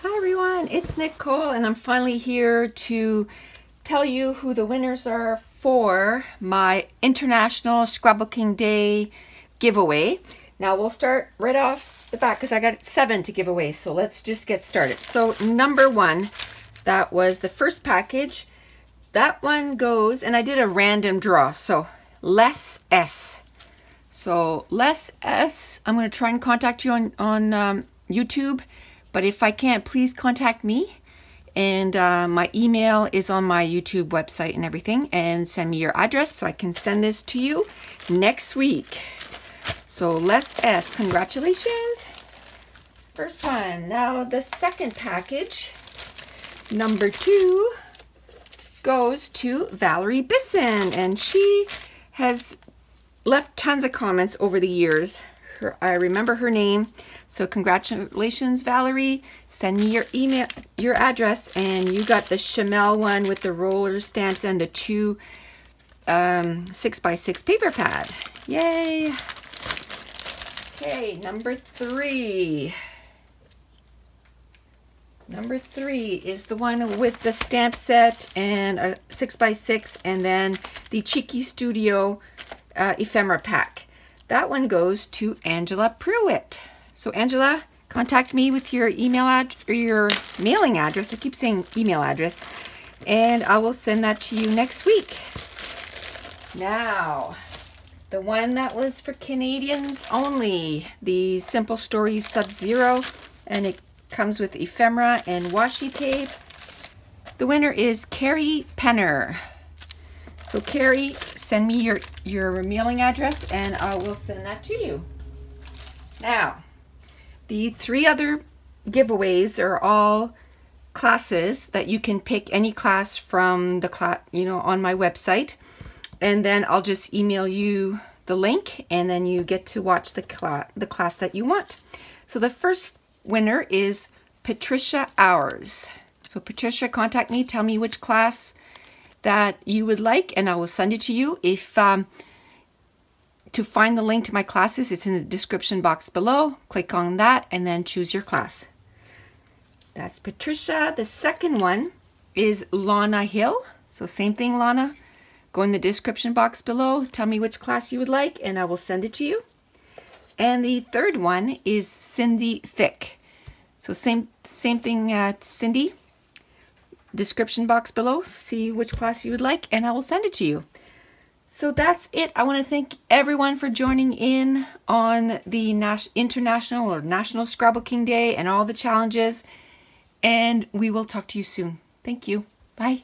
Hi everyone, it's Nicole and I'm finally here to tell you who the winners are for my International Scrapbooking Day giveaway. Now we'll start right off the bat because I got 7 to give away, so let's just get started. So number 1, that was the first package. That one goes, and I did a random draw, so Les S. So Les S, I'm going to try and contact you on YouTube. But if I can't, please contact me. And my email is on my YouTube website and everything. And send me your address so I can send this to you next week. So Les S, congratulations. First one. Now the second package, number 2, goes to Valerie Bisson. And she has left tons of comments over the years. I remember her name. So congratulations, Valerie. Send me your email, your address, and you got the Chamel one with the roller stamps and the 2 6x6 paper pad. Yay. Okay, number 3. Number 3 is the one with the stamp set and a 6x6 and then the Cheeky Studio ephemera pack. That one goes to Angela Pruitt. So Angela, contact me with your email or your mailing address. I keep saying email address, and I will send that to you next week. Now, the one that was for Canadians only, the Simple Stories Sub-Zero, and it comes with ephemera and washi tape. The winner is Carrie Penner. So Carrie, send me your mailing address and I will send that to you. Now, the 3 other giveaways are all classes that you can pick any class from the class, on my website. And then I'll just email you the link and then you get to watch the class that you want. So the first winner is Patricia Hours. So Patricia, contact me, tell me which class that you would like and I will send it to you. If to find the link to my classes, it's in the description box below. Click on that and then choose your class. That's Patricia. The second one is Lana Hill. So same thing, Lana. Go in the description box below. Tell me which class you would like and I will send it to you. And the third one is Cindy Thick. So same thing, Cindy. Description box below. See which class you would like and I will send it to you. So that's it. I want to thank everyone for joining in on the International or National Scrapbooking Day and all the challenges. And we will talk to you soon. Thank you. Bye.